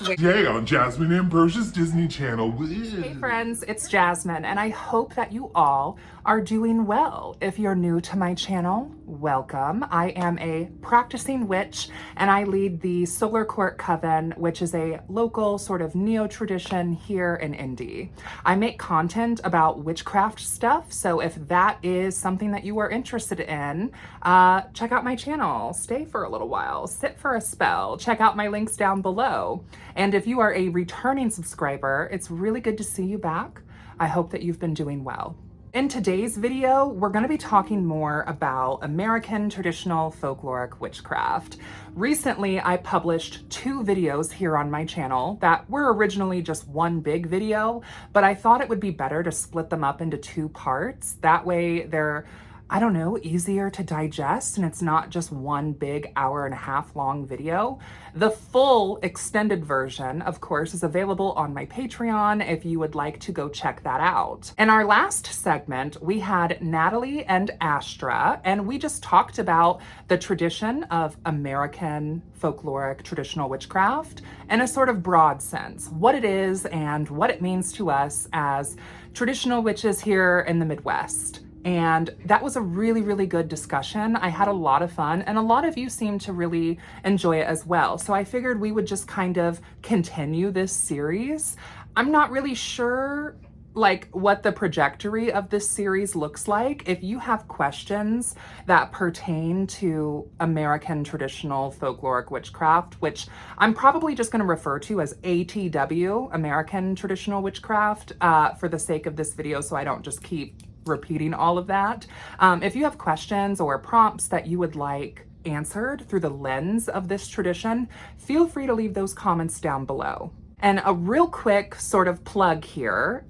Yay, on Jasmine Ambrosia's Disney Channel. Hey friends, it's Jasmine, and I hope that you all are doing well. If you're new to my channel, welcome. I am a practicing witch, and I lead the Solar Court Coven, which is a local sort of neo-tradition here in Indy. I make content about witchcraft stuff, so if that is something that you are interested in, check out my channel. Stay for a little while, sit for a spell, check out my links down below. And if you are a returning subscriber, it's really good to see you back. I hope that you've been doing well. In today's video, we're going to be talking more about American traditional folkloric witchcraft. Recently, I published 2 videos here on my channel that were originally just one big video, but I thought it would be better to split them up into 2 parts. That way they're, I don't know, easier to digest, and it's not just one big hour-and-a-half long video. The full extended version, of course, is available on my Patreon if you would like to go check that out. In our last segment, we had Natalie and Astra, and we just talked about the tradition of American folkloric traditional witchcraft in a sort of broad sense, what it is and what it means to us as traditional witches here in the Midwest. And that was a really, really good discussion. I had a lot of fun, and a lot of you seemed to really enjoy it as well. So I figured we would just kind of continue this series. I'm not really sure what the trajectory of this series looks like. If you have questions that pertain to American traditional folkloric witchcraft, which I'm probably just going to refer to as ATW, American Traditional Witchcraft, for the sake of this video, so I don't just keep repeating all of that. If you have questions or prompts that you would like answered through the lens of this tradition, feel free to leave those comments down below. And a real quick sort of plug here,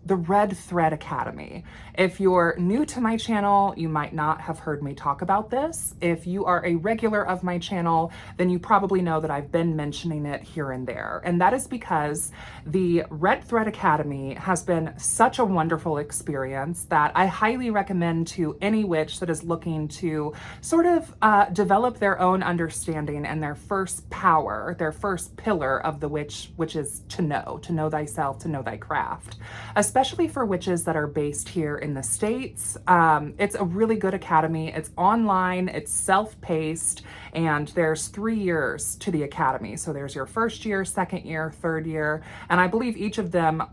the Red Thread Academy. If you're new to my channel, you might not have heard me talk about this. If you are a regular of my channel, then you probably know that I've been mentioning it here and there. And that is because the Red Thread Academy has been such a wonderful experience that I highly recommend to any witch that is looking to sort of develop their own understanding and their first power, their first pillar of the witch, which is to know thyself, to know thy craft. Especially for witches that are based here in the States. It's a really good academy. It's online, it's self-paced, and there's 3 years to the academy. So there's your first year, second year, third year, and I believe each of them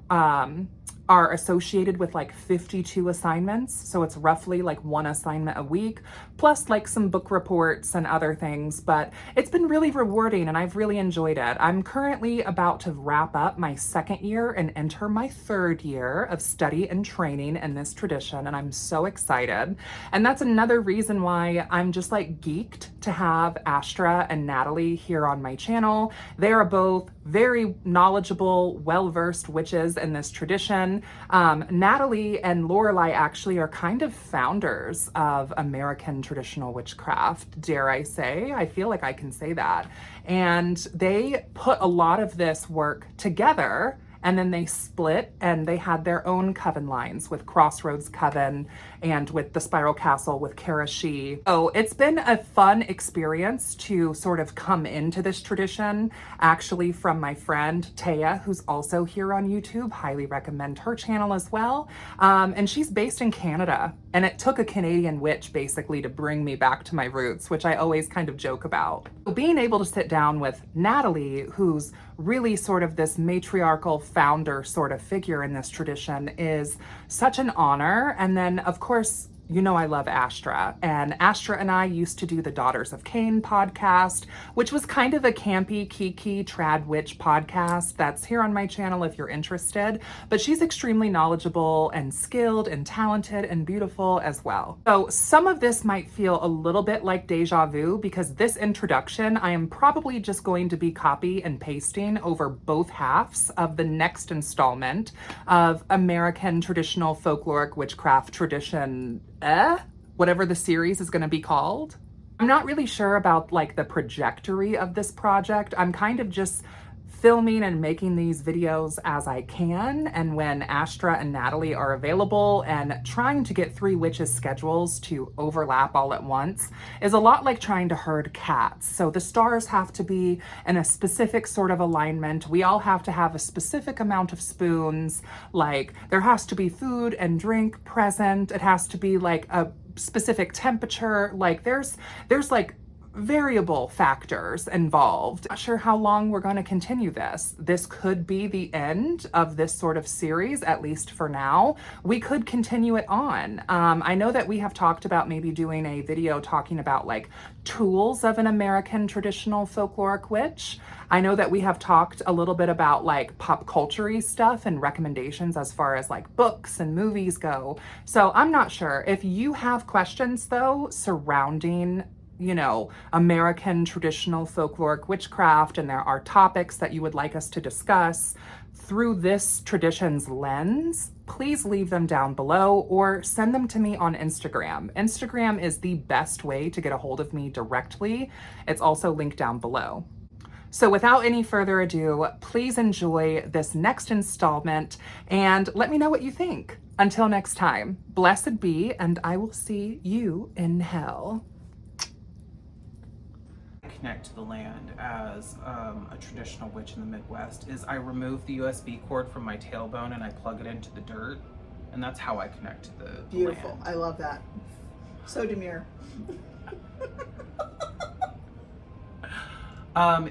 are associated with 52 assignments. So it's roughly 1 assignment a week, plus some book reports and other things. But it's been really rewarding and I've really enjoyed it. I'm currently about to wrap up my 2nd year and enter my 3rd year of study and training in this tradition. And I'm so excited. And that's another reason why I'm just geeked to have Astra and Natalie here on my channel. They are both very knowledgeable, well-versed witches in this tradition. Natalie and Lorelei actually are kind of founders of American traditional witchcraft, dare I say. I feel like I can say that. And they put a lot of this work together, and then they split and they had their own coven lines with Crossroads Coven and with the Spiral Castle with Karashi. So it's been a fun experience to sort of come into this tradition, actually from my friend Taya, who's also here on YouTube. Highly recommend her channel as well. And she's based in Canada, and it took a Canadian witch basically to bring me back to my roots, which I always kind of joke about. So being able to sit down with Natalie, who's really sort of this matriarchal founder sort of figure in this tradition, is such an honor. And then of course, you know I love Astra, and Astra and I used to do the Daughters of Cain podcast, which was kind of a campy, kiki, trad witch podcast that's here on my channel if you're interested, but she's extremely knowledgeable and skilled and talented and beautiful as well. So some of this might feel a little bit like deja vu because this introduction, I am probably just going to be copy and pasting over both halves of the next installment of American Traditional Folkloric Witchcraft Tradition, whatever the series is going to be called. I'm not really sure about the trajectory of this project. I'm kind of just filming and making these videos as I can, and when Astra and Natalie are available, and trying to get 3 witches' schedules to overlap all at once is a lot like trying to herd cats. So the stars have to be in a specific sort of alignment. We all have to have a specific amount of spoons. Like, there has to be food and drink present. It has to be like a specific temperature. Like, there's like variable factors involved. Not sure how long we're going to continue this. This could be the end of this sort of series, at least for now. We could continue it on. I know that we have talked about maybe doing a video talking about like tools of an American traditional folkloric witch. I know that we have talked a little bit about like pop culture-y stuff and recommendations as far as like books and movies go. So I'm not sure. If you have questions though surrounding, you know, American traditional folkloric witchcraft, and there are topics that you would like us to discuss through this tradition's lens, please leave them down below or send them to me on Instagram. Instagram is the best way to get a hold of me directly. It's also linked down below. So without any further ado, please enjoy this next installment and let me know what you think. Until next time, blessed be, and I will see you in hell. Connect to the land as a traditional witch in the Midwest is I remove the USB cord from my tailbone and I plug it into the dirt, and that's how I connect to the Beautiful. land. I love that. So demure.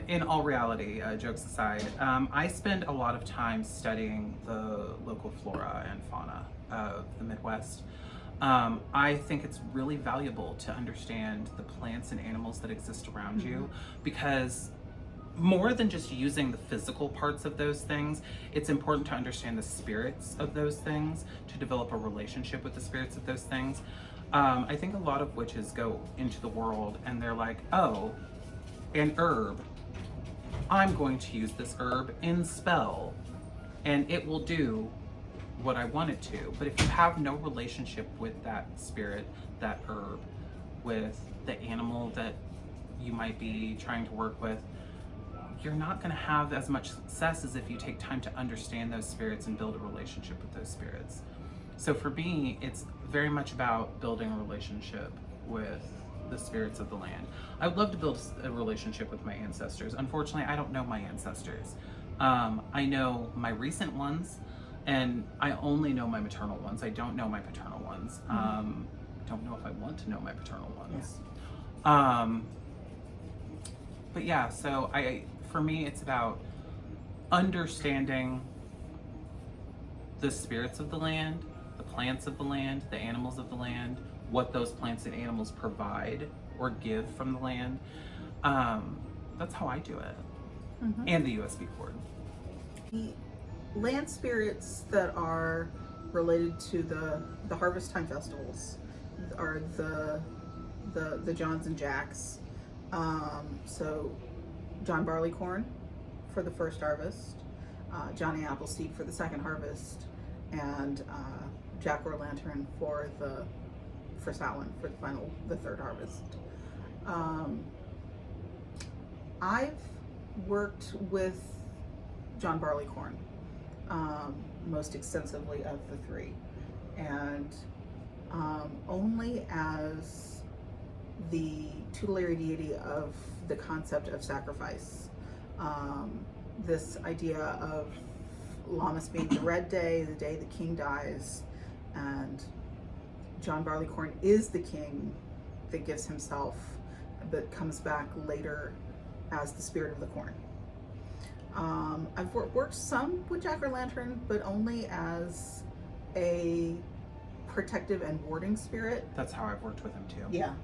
In all reality, jokes aside, I spend a lot of time studying the local flora and fauna of the Midwest. I think it's really valuable to understand the plants and animals that exist around you, because more than just using the physical parts of those things, it's important to understand the spirits of those things, to develop a relationship with the spirits of those things. I think a lot of witches go into the world and they're like, oh, an herb. I'm going to use this herb in spell and it will do what I want it to. But if you have no relationship with that spirit, that herb, with the animal that you might be trying to work with, you're not going to have as much success as if you take time to understand those spirits and build a relationship with those spirits. So for me, it's very much about building a relationship with the spirits of the land. I would love to build a relationship with my ancestors. Unfortunately, I don't know my ancestors. I know my recent ones, and I only know my maternal ones. I don't know my paternal ones. Don't know if I want to know my paternal ones. Yeah. But yeah, so for me, it's about understanding the spirits of the land, the plants of the land, the animals of the land, what those plants and animals provide or give from the land. That's how I do it. And the USB cord. The land spirits that are related to the harvest time festivals are the Johns and Jacks. So John Barleycorn for the first harvest, Johnny Appleseed for the second harvest, and Jack O'Lantern for Samhain for the third harvest. I've worked with John Barleycorn most extensively of the three, and only as the tutelary deity of the concept of sacrifice. This idea of Lammas being the red day, the day the king dies, and John Barleycorn is the king that gives himself, but comes back later as the spirit of the corn. I've worked some with Jack O'Lantern, but only as a protective and warding spirit. That's how I've worked with him too. Yeah.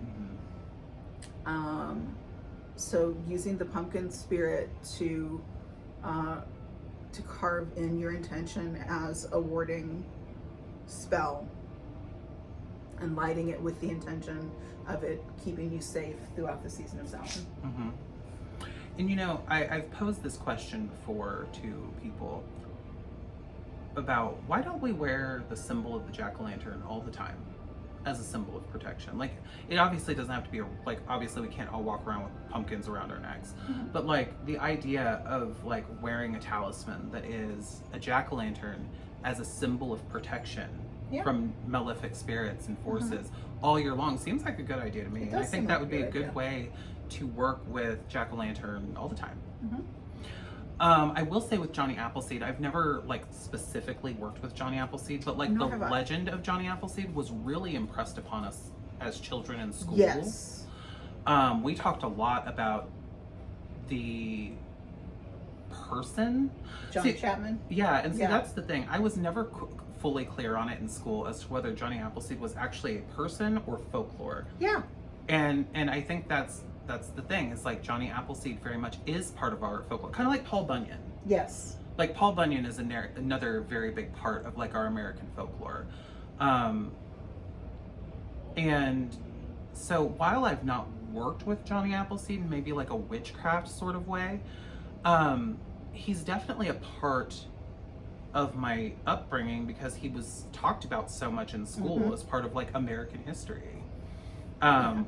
So using the pumpkin spirit to carve in your intention as a warding spell, and lighting it with the intention of it keeping you safe throughout the season of Samhain. And you know, I've posed this question before to people about why don't we wear the symbol of the jack-o'-lantern all the time? as a symbol of protection. Like, it obviously doesn't have to be like, obviously we can't all walk around with pumpkins around our necks, but like the idea of like wearing a talisman that is a jack-o'-lantern as a symbol of protection from malefic spirits and forces all year long seems like a good idea to me. And I think that would be a good way to work with jack-o'-lantern all the time. I will say with Johnny Appleseed, I've never like specifically worked with Johnny Appleseed, but like the legend of Johnny Appleseed was really impressed upon us as children in school. Yes. We talked a lot about the person. John Chapman? Yeah, and see, that's the thing. I was never fully clear on it in school as to whether Johnny Appleseed was actually a person or folklore. Yeah. And I think that's the thing, is like Johnny Appleseed very much is part of our folklore, kind of like Paul Bunyan. Yes. Like Paul Bunyan is another very big part of like our American folklore. And so while I've not worked with Johnny Appleseed in maybe like a witchcraft sort of way, he's definitely a part of my upbringing because he was talked about so much in school as part of like American history.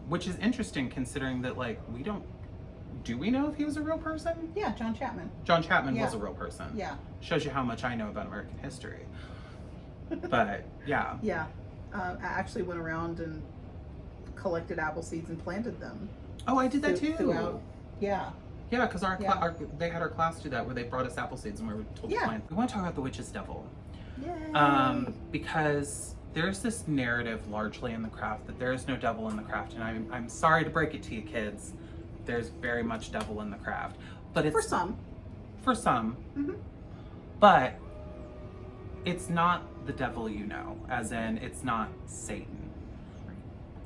Which is interesting considering that like do we know if he was a real person? Yeah, John Chapman. John Chapman was a real person. Yeah. Shows you how much I know about American history. But yeah. Yeah. I actually went around and collected apple seeds and planted them. Oh, I did that too. Throughout. Yeah. Yeah, because they had our class do that where they brought us apple seeds and we were told to plant. We want to talk about the witch's devil. Yay. Because there's this narrative largely in the craft that there is no devil in the craft, and I'm sorry to break it to you kids, there's very much devil in the craft, but it's For some. But it's not the devil, you know, as in it's not Satan.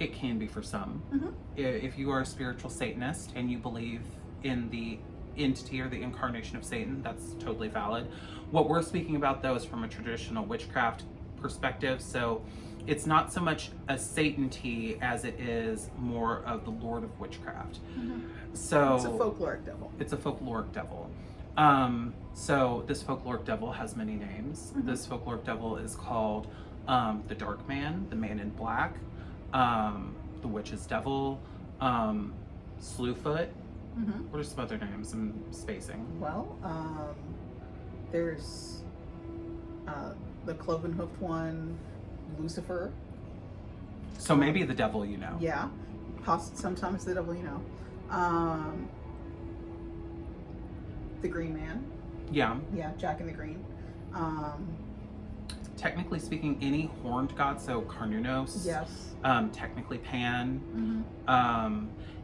It can be for some. If you are a spiritual Satanist and you believe in the entity or the incarnation of Satan, that's totally valid. What we're speaking about though is from a traditional witchcraft perspective, so it's not so much a Satan-ty as it is more of the Lord of Witchcraft. So it's a folkloric devil. It's a folkloric devil. So this folkloric devil has many names. This folkloric devil is called the Dark Man, the Man in Black, the Witch's Devil, Slewfoot. What are some other names I'm spacing? Well, there's the cloven-hoofed one, Lucifer. So maybe the devil, you know. Yeah, sometimes the devil, you know. The Green Man. Yeah. Yeah, Jack and the Green. Technically speaking, any horned god, so Carnunos. Yes. Technically Pan.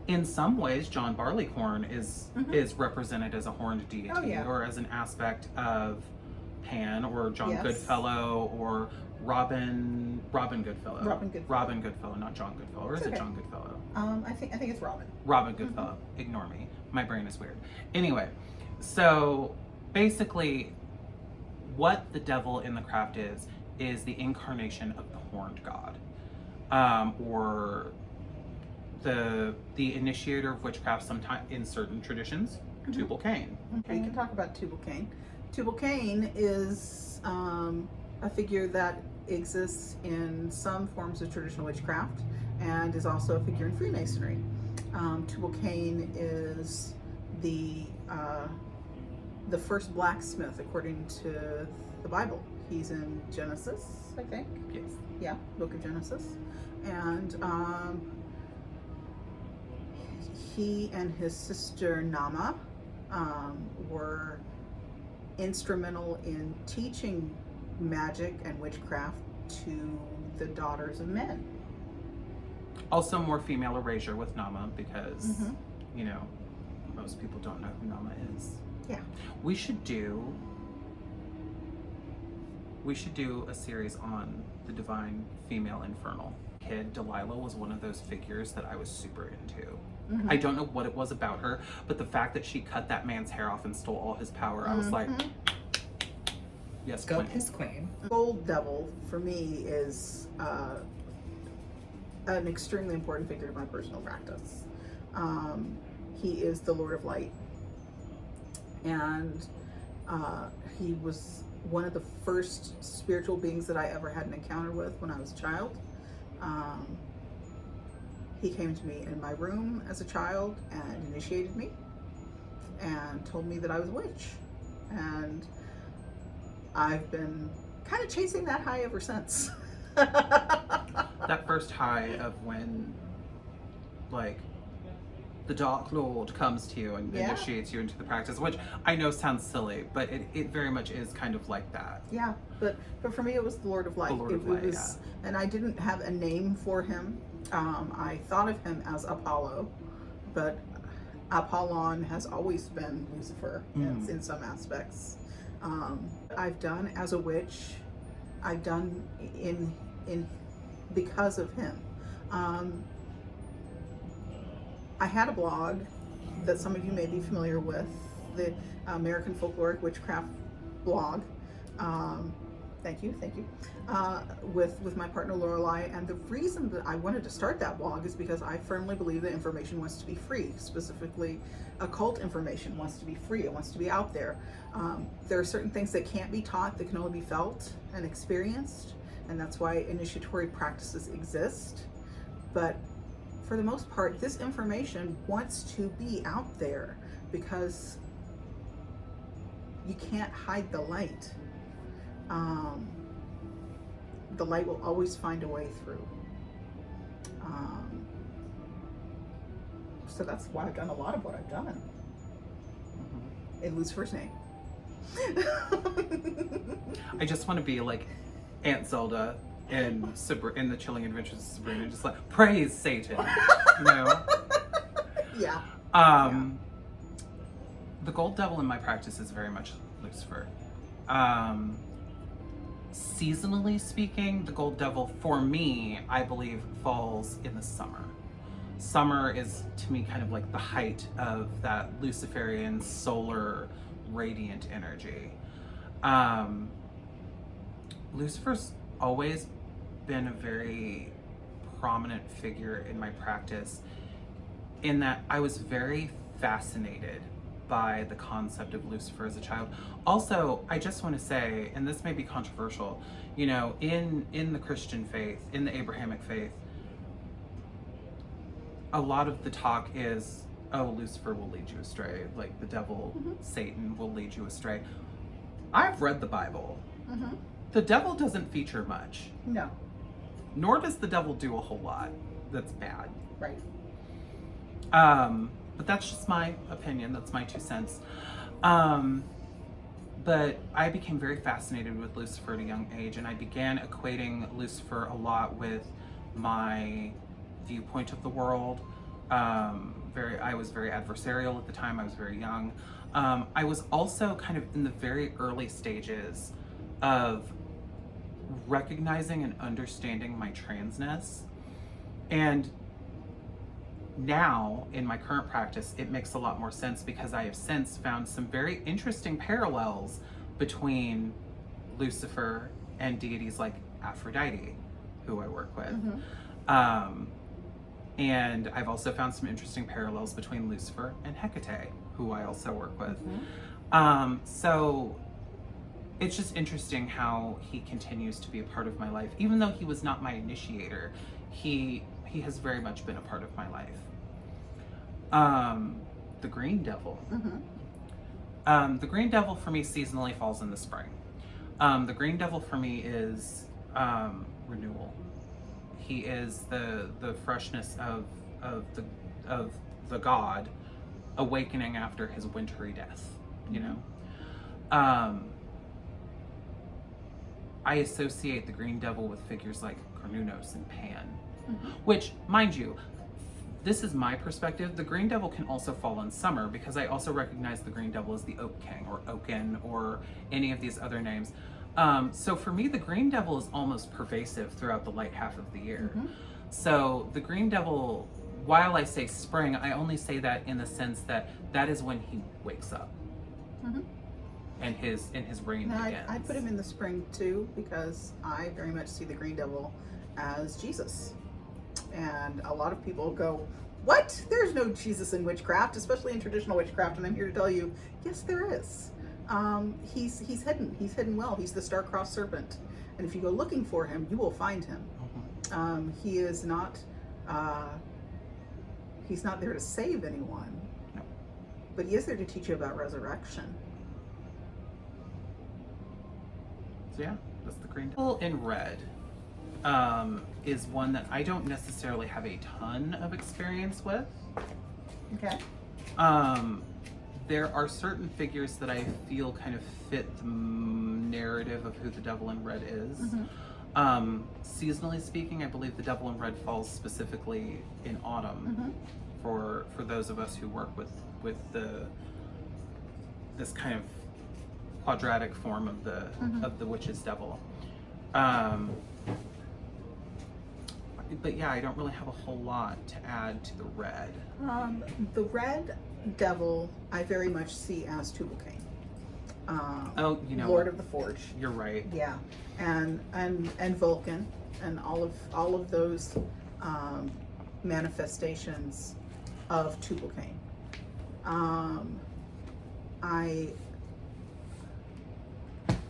In some ways, John Barleycorn is represented as a horned deity, or as an aspect of Pan, or John Goodfellow, or Robin Goodfellow. Robin Goodfellow, not John Goodfellow. Or is it John Goodfellow? I think it's Robin. Robin Goodfellow. Ignore me. My brain is weird. Anyway, so basically, what the devil in the craft is the incarnation of the horned god, or the initiator of witchcraft. Sometimes in certain traditions, Tubalcain. Okay, you can talk about Tubalcain. Tubalcain is a figure that exists in some forms of traditional witchcraft and is also a figure in Freemasonry. Tubalcain is the first blacksmith according to the Bible. He's in Genesis, I think. Yes. Yeah, Book of Genesis. And he and his sister Nama were instrumental in teaching magic and witchcraft to the daughters of men. Also more female erasure with Nama because, you know, most people don't know who Nama is. Yeah. We should do a series on the divine female infernal. Kid Delilah was one of those figures that I was super into. I don't know what it was about her, but the fact that she cut that man's hair off and stole all his power, I was like, yes, Go queen. his queen. Gold Devil, for me, is an extremely important figure to my personal practice. He is the Lord of Light. And he was one of the first spiritual beings that I ever had an encounter with when I was a child. He came to me in my room as a child and initiated me and told me that I was a witch. And I've been kind of chasing that high ever since. That first high of when, like, the Dark Lord comes to you and initiates you into the practice, which I know sounds silly, but it very much is kind of like that. Yeah, but for me it was the Lord of Light. The Lord of Light, yeah. And I didn't have a name for him. I thought of him as Apollo, but Apollon has always been Lucifer in some aspects. I've done as a witch. I've done in because of him. I had a blog that some of you may be familiar with, the American Folkloric Witchcraft blog. Thank you. With my partner Lorelei, and the reason that I wanted to start that blog is because I firmly believe that information wants to be free. Specifically, occult information wants to be free. It wants to be out there. There are certain things that can't be taught, that can only be felt and experienced, and that's why initiatory practices exist. But for the most part, this information wants to be out there because you can't hide the light. The light will always find a way through. So that's why I've done a lot of what I've done in Lucifer's name. I just want to be like Aunt Zelda in the Chilling Adventures of Sabrina, just like praise Satan, you know? Yeah. The Gold Devil in my practice is very much Lucifer. Seasonally speaking, the Gold Devil for me, I believe, falls in the summer. Summer is to me kind of like the height of that Luciferian solar radiant energy. Lucifer's always been a very prominent figure in my practice, in that I was very fascinated by the concept of Lucifer as a child. Also, I just want to say, and this may be controversial, you know, in the Christian faith, in the Abrahamic faith, a lot of the talk is, oh, Lucifer will lead you astray, like the devil, Satan will lead you astray. I've read the Bible. The devil doesn't feature much. No. Nor does the devil do a whole lot that's bad. Right. But that's just my opinion. That's my 2 cents. But I became very fascinated with Lucifer at a young age, and I began equating Lucifer a lot with my viewpoint of the world. I was very adversarial at the time. I was very young. I was also kind of in the very early stages of recognizing and understanding my transness. And now, in my current practice, it makes a lot more sense because I have since found some very interesting parallels between Lucifer and deities like Aphrodite, who I work with. And I've also found some interesting parallels between Lucifer and Hecate, who I also work with. So it's just interesting how he continues to be a part of my life. Even though he was not my initiator, he has very much been a part of my life. The Green Devil. The Green Devil for me seasonally falls in the spring. The Green Devil for me is renewal. He is the freshness of the god awakening after his wintry death, you know? I associate the Green Devil with figures like Cernunnos and Pan, which, mind you, this is my perspective. The Green Devil can also fall in summer because I also recognize the Green Devil as the Oak King or Oaken or any of these other names. So for me, the Green Devil is almost pervasive throughout the light half of the year. So the Green Devil, while I say spring, I only say that in the sense that that is when he wakes up. And his reign begins. I put him in the spring too, because I very much see the Green Devil as Jesus. And a lot of people go, what? There's no Jesus in witchcraft, especially in traditional witchcraft. And I'm here to tell you, yes, there is. He's hidden. He's hidden well. He's the star-crossed serpent. And if you go looking for him, you will find him. He is not. He's not there to save anyone, No. but he is there to teach you about resurrection. So yeah, that's the green devil in red. Is one that I don't necessarily have a ton of experience with. Okay. There are certain figures that I feel kind of fit the narrative of who the devil in red is. Seasonally speaking, I believe the devil in red falls specifically in autumn for those of us who work with this kind of quadratic form of the witch's devil. But yeah, I don't really have a whole lot to add to the red. The red devil I very much see as Tubalcain. Oh, you know, Lord of the Forge. You're right. Yeah, and Vulcan, and all of those manifestations of Tubalcain.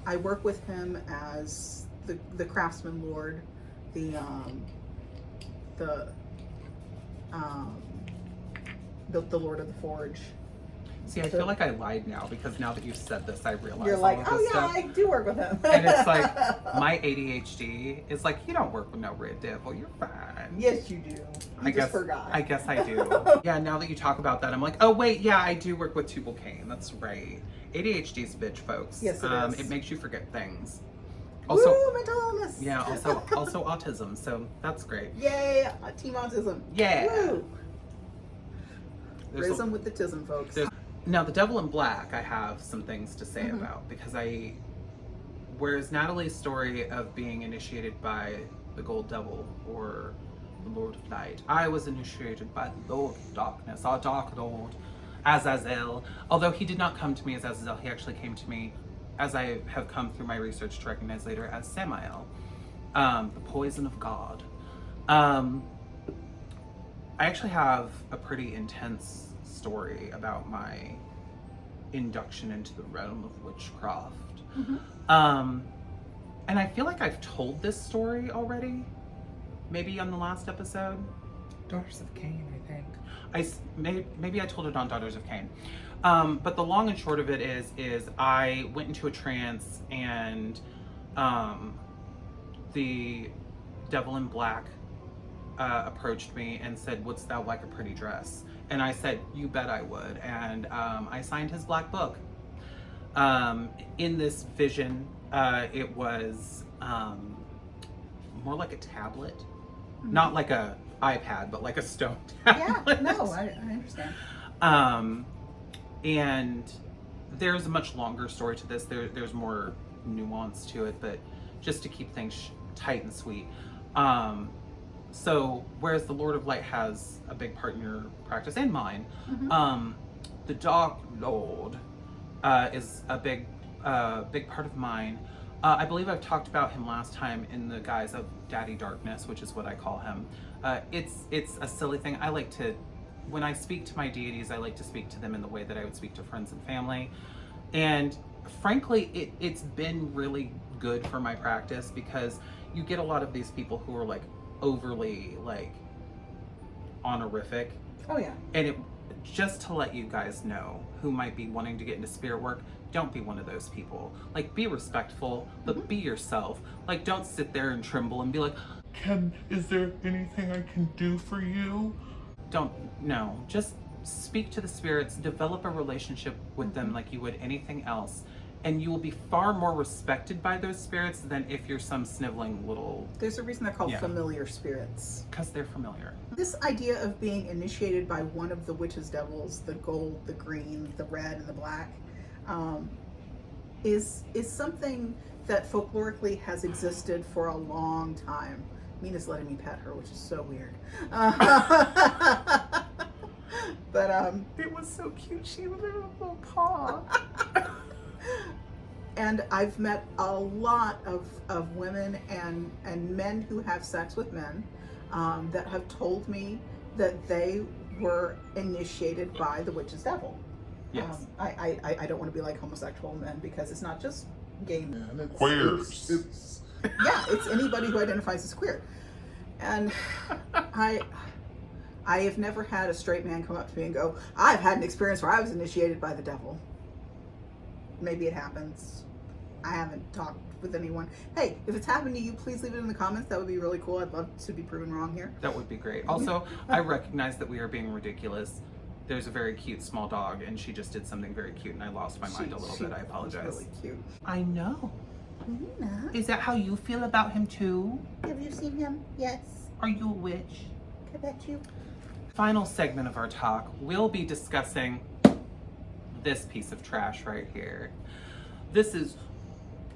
I work with him as the craftsman lord, the Lord of the Forge. See, I feel like I lied now because now that you've said this, I realize You're all like, of oh this yeah, stuff. I do work with him. And it's like, my ADHD is like, you don't work with no red devil, you're fine. Yes, you do. I just forgot. I guess I do. Yeah, now that you talk about that, I'm like, oh wait, yeah, I do work with Tubalcain. That's right. ADHD's a bitch, folks. Yes, it is. It makes you forget things. Also, Woo, mental illness. yeah, also autism, so that's great. Yay, team autism. Yeah. Woo. There's a- Rism with the tism, folks. Now, the devil in black, I have some things to say about, because whereas Natalie's story of being initiated by the Gold Devil or the Lord of Light, I was initiated by the Lord of Darkness, our Dark Lord, Azazel. Although he did not come to me as Azazel, he actually came to me, as I have come through my research to recognize later, as Samael, the poison of God. I actually have a pretty intense story about my induction into the realm of witchcraft. And I feel like I've told this story already, maybe on the last episode. Daughters of Cain, I think. Maybe I told it on Daughters of Cain. But the long and short of it is I went into a trance, and the devil in black approached me and said, "Wouldst thou like a pretty dress?" And I said, "You bet I would." And I signed his black book. In this vision, it was more like a tablet, not like a iPad, but like a stone tablet. Yeah, no, I understand. And there's a much longer story to this. There's more nuance to it, but just to keep things tight and sweet. So whereas the Lord of Light has a big part in your practice and mine, the Dark Lord is a big part of mine. I believe I've talked about him last time in the guise of Daddy Darkness, which is what I call him. It's a silly thing. I like to, when I speak to my deities, I like to speak to them in the way that I would speak to friends and family. And frankly, it's been really good for my practice, because you get a lot of these people who are like overly like honorific. Oh yeah. And it, just to let you guys know who might be wanting to get into spirit work, don't be one of those people. Like, be respectful, but be yourself. Like, don't sit there and tremble and be like, Is there anything I can do for you? no, just speak to the spirits, develop a relationship with them like you would anything else, and you will be far more respected by those spirits than if you're some sniveling little... There's a reason they're called familiar spirits. Because they're familiar. This idea of being initiated by one of the witch's devils, the gold, the green, the red, and the black, is something that folklorically has existed for a long time. Mina's letting me pet her, which is so weird. But It was so cute. She was a little paw. and I've met a lot of women and men who have sex with men that have told me that they were initiated by the witch's devil. Yes. I don't want to be like homosexual men, because it's not just gay men. Queers. Yeah, it's anybody who identifies as queer. And I have never had a straight man come up to me and go, I've had an experience where I was initiated by the devil. Maybe it happens. I haven't talked with anyone. Hey, if it's happened to you, please leave it in the comments. That would be really cool. I'd love to be proven wrong here. That would be great. Also, I recognize that we are being ridiculous. There's a very cute small dog, and she just did something very cute, and I lost my mind a little bit. I apologize. Really cute. I know. Nina, Is that how you feel about him too? have you seen him? Yes. Are you a witch? I bet you. Final segment of our talk, we'll be discussing this piece of trash right here. This is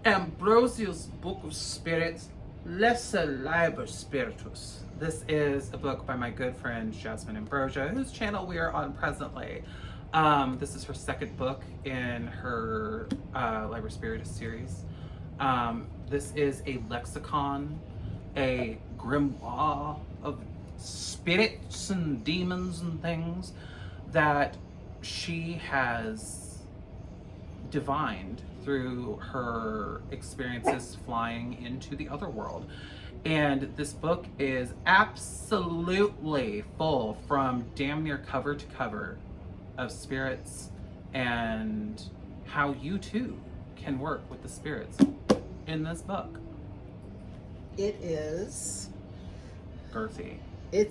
Ambrosia's Book of Spirits, Lesser Liber Spiritus. This is a book by my good friend Jasmine Ambrosia, whose channel we are on presently. This is her second book in her Liber Spiritus series. This is a lexicon, a grimoire of spirits and demons and things that she has divined through her experiences flying into the other world. And this book is absolutely full, from damn near cover to cover, of spirits and how you too can work with the spirits in this book. It is. Girthy.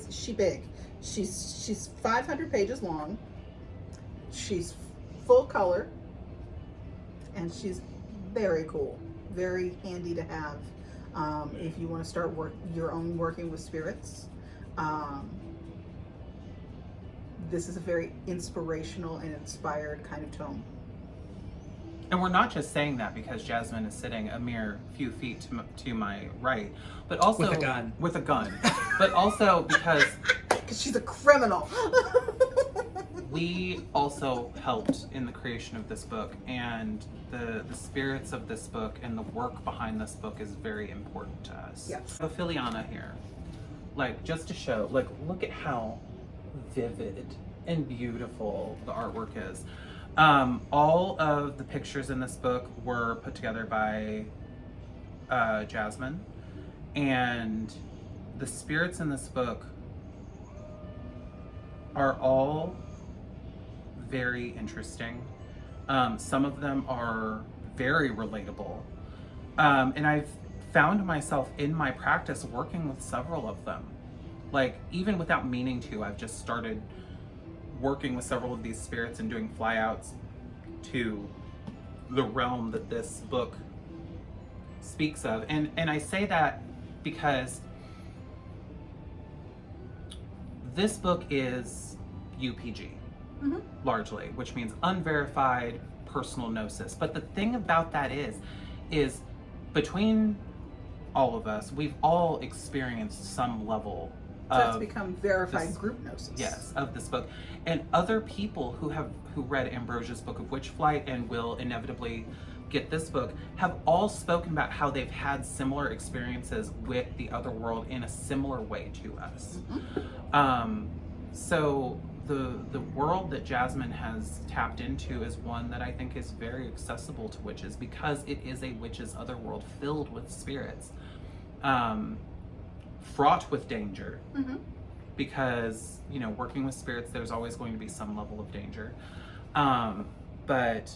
She big. She's 500 pages long. She's full color, and she's very cool. Very handy to have if you want to start working with spirits. This is a very inspirational and inspired kind of tome. And we're not just saying that because Jasmine is sitting a mere few feet to my right, but also with a gun. With a gun, but also because she's a criminal. we also helped in the creation of this book, and the spirits of this book and the work behind this book is very important to us. Yes. Ophiliana here, like, just to show, like, look at how vivid and beautiful the artwork is. All of the pictures in this book were put together by Jasmine, and the spirits in this book are all very interesting. Some of them are very relatable, and I've found myself in my practice working with several of them. Like, even without meaning to, I've just started working with several of these spirits and doing flyouts to the realm that this book speaks of. And I say that because this book is UPG, largely, which means unverified personal gnosis. But the thing about that is between all of us, we've all experienced some level That's become verified this, group gnosis. Yes, of this book. And other people who read Ambrosia's Book of Witch Flight and will inevitably get this book have all spoken about how they've had similar experiences with the other world in a similar way to us. So the world that Jasmine has tapped into is one that I think is very accessible to witches, because it is a witch's otherworld filled with spirits. Fraught with danger, because, you know, working with spirits, there's always going to be some level of danger. But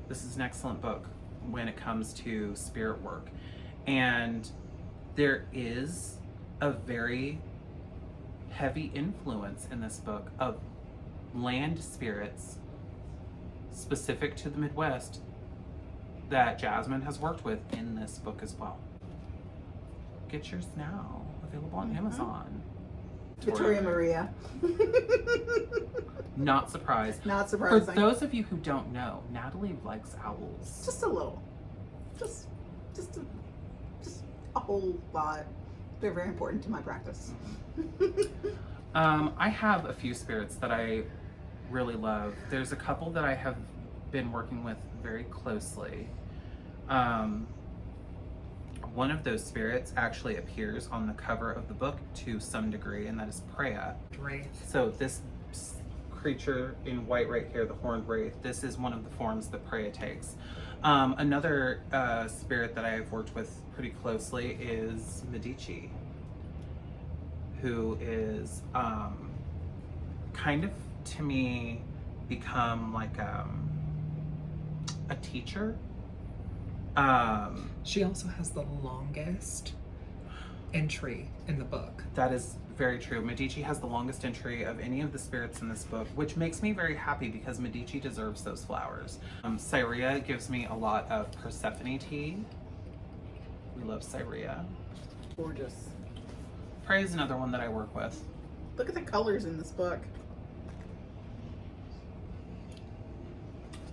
this is an excellent book when it comes to spirit work. And there is a very heavy influence in this book of land spirits specific to the Midwest that Jasmine has worked with in this book as well. Get yours now, available on Amazon. Victoria Maria. Not surprised. Not For surprising. those of you who don't know, Natalie likes owls. Just a little. Just a whole lot. They're very important to my practice. I have a few spirits that I really love. There's a couple that I have been working with very closely. One of those spirits actually appears on the cover of the book to some degree, and that is Preya. Wraith. So this creature in white right here, the horned wraith, this is one of the forms that Preya takes. Another spirit that I have worked with pretty closely is Medici. who is kind of, to me, become like a teacher. She also has the longest entry in the book. That is very true. Medici has the longest entry of any of the spirits in this book, which makes me very happy because Medici deserves those flowers. Cyria gives me a lot of Persephone tea. We love Cyria. Gorgeous. Prey is another one that I work with. Look at the colors in this book.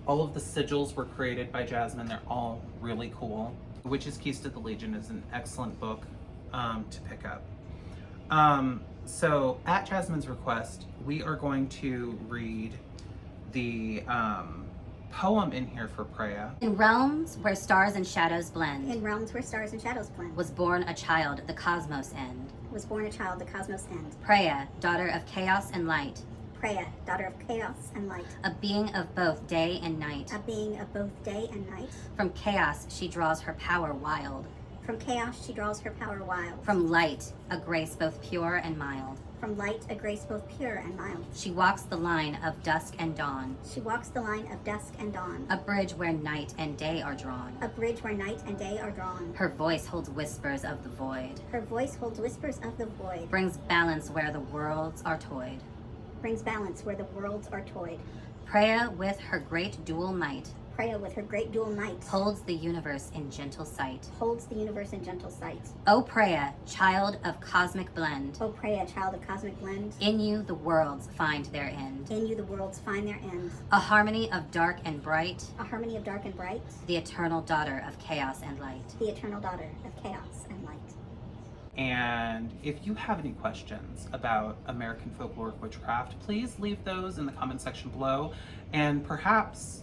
All of the sigils were created by Jasmine. They're all really cool. Witch's Keys to the Legion is an excellent book to pick up. So at Jasmine's request, we are going to read the poem in here for Preya. In realms where stars and shadows blend. In realms where stars and shadows blend. Was born a child, the cosmos end. Was born a child, the cosmos end. Preya, daughter of chaos and light. Preya, daughter of chaos and light. A being of both day and night. A being of both day and night. From chaos she draws her power wild. From chaos she draws her power wild. From light, a grace both pure and mild. From light, a grace both pure and mild. She walks the line of dusk and dawn. She walks the line of dusk and dawn. A bridge where night and day are drawn. A bridge where night and day are drawn. Her voice holds whispers of the void. Her voice holds whispers of the void. Brings balance where the worlds are toyed. Brings balance where the worlds are toyed. Preya with her great dual might. Preya with her great dual might. Holds the universe in gentle sight. Holds the universe in gentle sight. O Preya, child of cosmic blend. O Preya, child of cosmic blend. In you the worlds find their end. In you the worlds find their end. A harmony of dark and bright. A harmony of dark and bright. The eternal daughter of chaos and light. The eternal daughter of chaos and light. And if you have any questions about American folkloric witchcraft, please leave those in the comment section below. And perhaps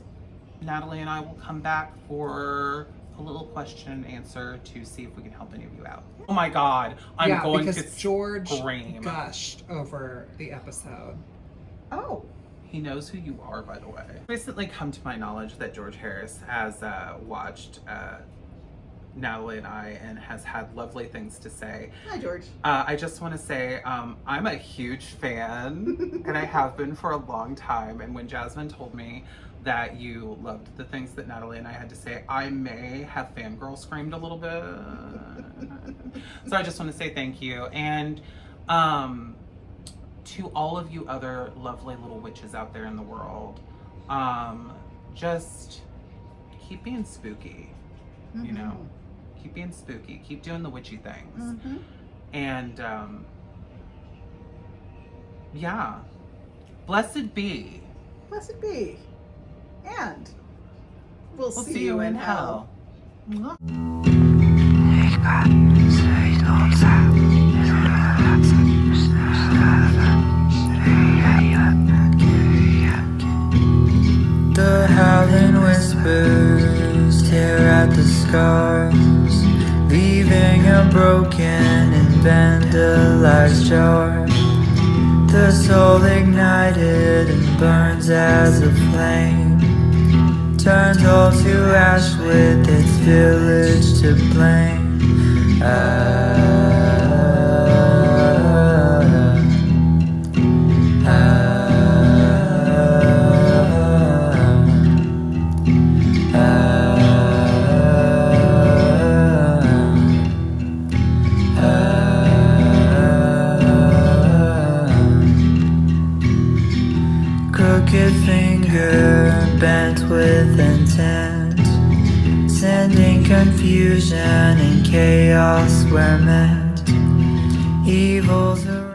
Natalie and I will come back for a little question and answer to see if we can help any of you out. Oh my God, I'm going to because George scream. gushed over the episode. Oh, He knows who you are, by the way. Recently come to my knowledge that George Harris has watched Natalie and I and has had lovely things to say. hi George. I just want to say I'm a huge fan and I have been for a long time, and when Jasmine told me that you loved the things that Natalie and I had to say, I may have fangirl screamed a little bit. So I just want to say thank you. And to all of you other lovely little witches out there in the world, just keep being spooky, you know? Keep being spooky, keep doing the witchy things. And yeah, blessed be. Blessed be. And we'll We'll see you in hell. Mwah. The howling whispers tear at the scars, leaving a broken and vandalized jar. The soul ignited and burns as a flame, turns all to ash with its village to blame. Crooked finger bent with intent, sending confusion and chaos where meant. Evils around.